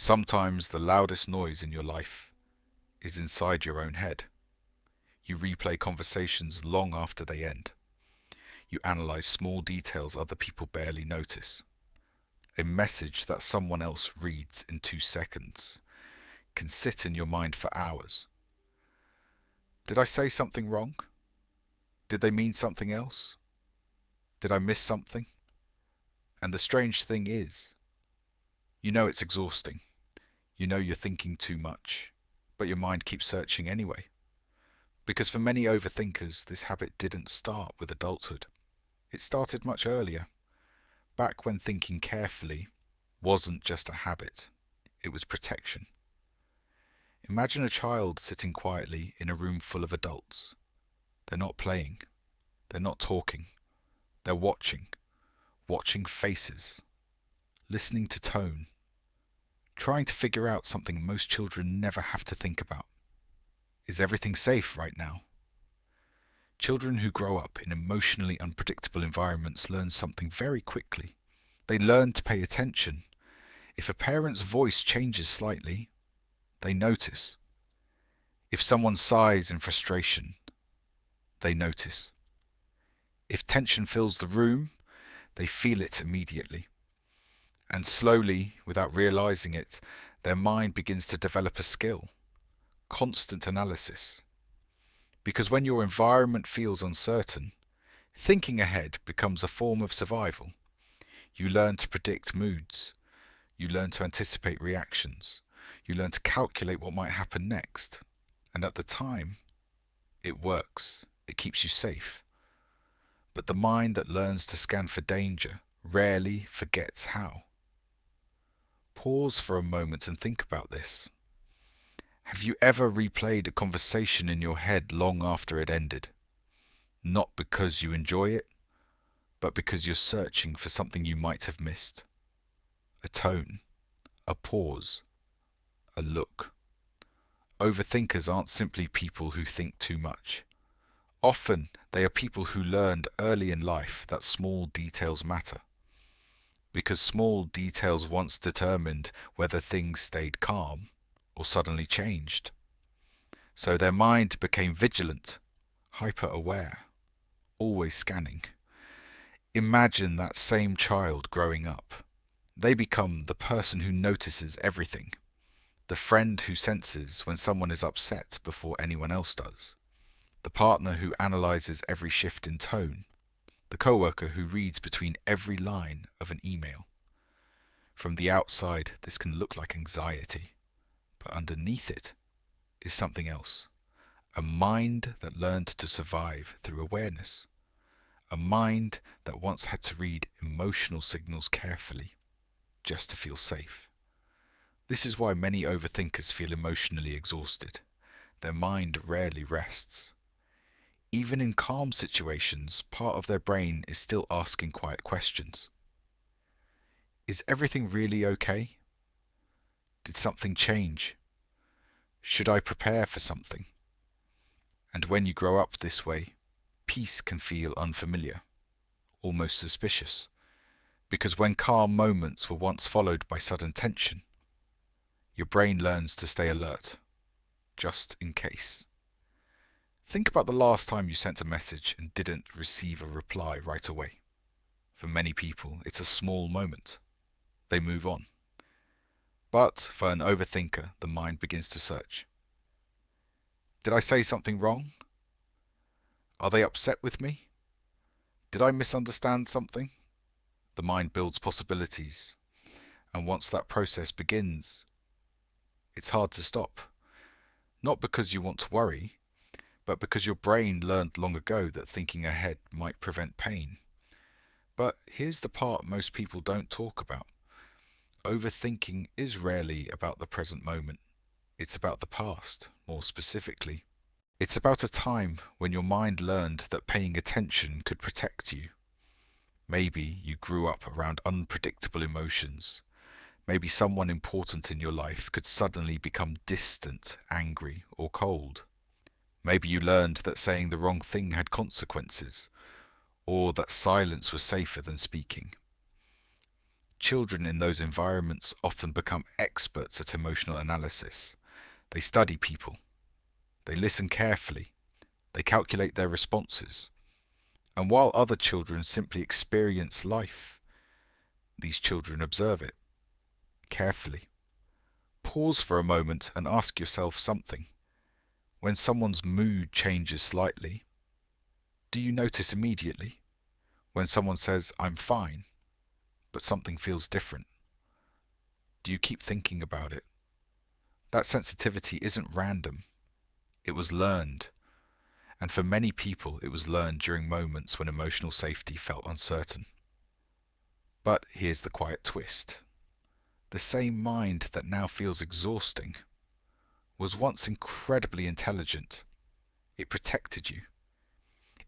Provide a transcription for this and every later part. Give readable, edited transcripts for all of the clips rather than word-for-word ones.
Sometimes the loudest noise in your life is inside your own head. You replay conversations long after they end. You analyze small details other people barely notice. A message that someone else reads in 2 seconds can sit in your mind for hours. Did I say something wrong? Did they mean something else? Did I miss something? And the strange thing is, you know it's exhausting. You know you're thinking too much, but your mind keeps searching anyway. Because for many overthinkers, this habit didn't start with adulthood. It started much earlier, back when thinking carefully wasn't just a habit, it was protection. Imagine a child sitting quietly in a room full of adults. They're not playing, they're not talking, they're watching faces, listening to tone, trying to figure out something most children never have to think about. Is everything safe right now? Children who grow up in emotionally unpredictable environments learn something very quickly. They learn to pay attention. If a parent's voice changes slightly, they notice. If someone sighs in frustration, they notice. If tension fills the room, they feel it immediately. And slowly, without realizing it, their mind begins to develop a skill: constant analysis. Because when your environment feels uncertain, thinking ahead becomes a form of survival. You learn to predict moods. You learn to anticipate reactions. You learn to calculate what might happen next. And at the time, it works. It keeps you safe. But the mind that learns to scan for danger rarely forgets how. Pause for a moment and think about this. Have you ever replayed a conversation in your head long after it ended? Not because you enjoy it, but because you're searching for something you might have missed. A tone, a pause, a look. Overthinkers aren't simply people who think too much. Often they are people who learned early in life that small details matter. Because small details once determined whether things stayed calm or suddenly changed. So their mind became vigilant, hyper-aware, always scanning. Imagine that same child growing up. They become the person who notices everything, the friend who senses when someone is upset before anyone else does, the partner who analyzes every shift in tone, the coworker who reads between every line of an email. From the outside, this can look like anxiety, but underneath it is something else. A mind that learned to survive through awareness. A mind that once had to read emotional signals carefully, just to feel safe. This is why many overthinkers feel emotionally exhausted. Their mind rarely rests. Even in calm situations, part of their brain is still asking quiet questions. Is everything really okay? Did something change? Should I prepare for something? And when you grow up this way, peace can feel unfamiliar, almost suspicious, because when calm moments were once followed by sudden tension, your brain learns to stay alert, just in case. Think about the last time you sent a message and didn't receive a reply right away. For many people, it's a small moment. They move on. But for an overthinker, the mind begins to search. Did I say something wrong? Are they upset with me? Did I misunderstand something? The mind builds possibilities, and once that process begins, it's hard to stop. Not because you want to worry, but because your brain learned long ago that thinking ahead might prevent pain. But here's the part most people don't talk about. Overthinking is rarely about the present moment. It's about the past, more specifically. It's about a time when your mind learned that paying attention could protect you. Maybe you grew up around unpredictable emotions. Maybe someone important in your life could suddenly become distant, angry, or cold. Maybe you learned that saying the wrong thing had consequences, or that silence was safer than speaking. Children in those environments often become experts at emotional analysis. They study people, they listen carefully, they calculate their responses. And while other children simply experience life, these children observe it carefully. Pause for a moment and ask yourself something. When someone's mood changes slightly, do you notice immediately? When someone says, "I'm fine," but something feels different, do you keep thinking about it? That sensitivity isn't random. It was learned. And for many people, it was learned during moments when emotional safety felt uncertain. But here's the quiet twist. The same mind that now feels exhausting was once incredibly intelligent. It protected you.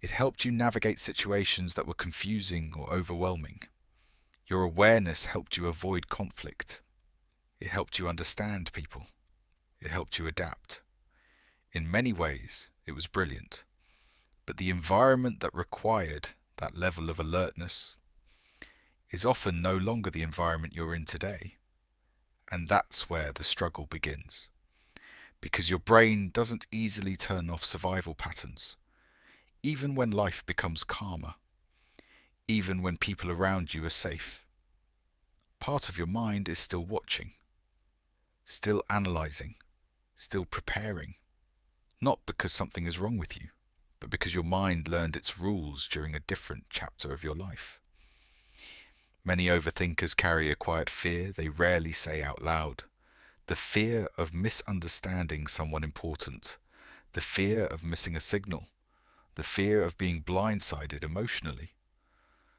It helped you navigate situations that were confusing or overwhelming. Your awareness helped you avoid conflict. It helped you understand people. It helped you adapt. In many ways, it was brilliant. But the environment that required that level of alertness is often no longer the environment you're in today. And that's where the struggle begins. Because your brain doesn't easily turn off survival patterns, even when life becomes calmer, even when people around you are safe. Part of your mind is still watching, still analysing, still preparing. Not because something is wrong with you, but because your mind learned its rules during a different chapter of your life. Many overthinkers carry a quiet fear they rarely say out loud. The fear of misunderstanding someone important, the fear of missing a signal, the fear of being blindsided emotionally.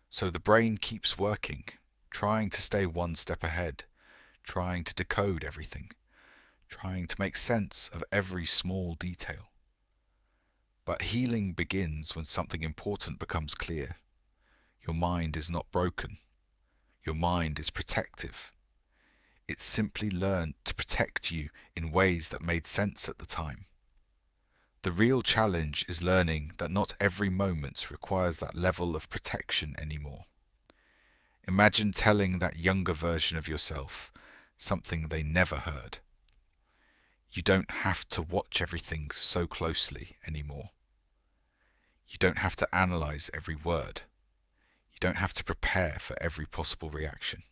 So the brain keeps working, trying to stay one step ahead, trying to decode everything, trying to make sense of every small detail. But healing begins when something important becomes clear. Your mind is not broken. Your mind is protective. It simply learned to protect you in ways that made sense at the time. The real challenge is learning that not every moment requires that level of protection anymore. Imagine telling that younger version of yourself something they never heard. You don't have to watch everything so closely anymore. You don't have to analyze every word. You don't have to prepare for every possible reaction.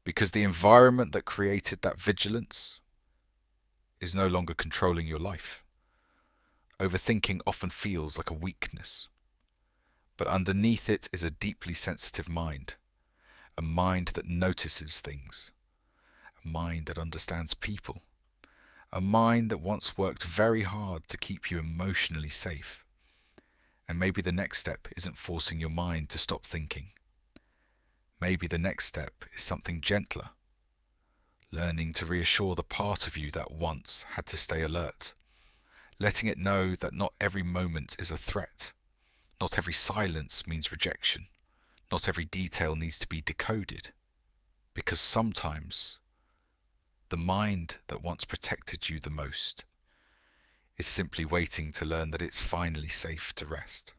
Because the environment that created that vigilance is no longer controlling your life. Overthinking often feels like a weakness, but underneath it is a deeply sensitive mind, a mind that notices things, a mind that understands people, a mind that once worked very hard to keep you emotionally safe. And maybe the next step isn't forcing your mind to stop thinking. Maybe the next step is something gentler, learning to reassure the part of you that once had to stay alert, letting it know that not every moment is a threat, not every silence means rejection, not every detail needs to be decoded, because sometimes the mind that once protected you the most is simply waiting to learn that it's finally safe to rest.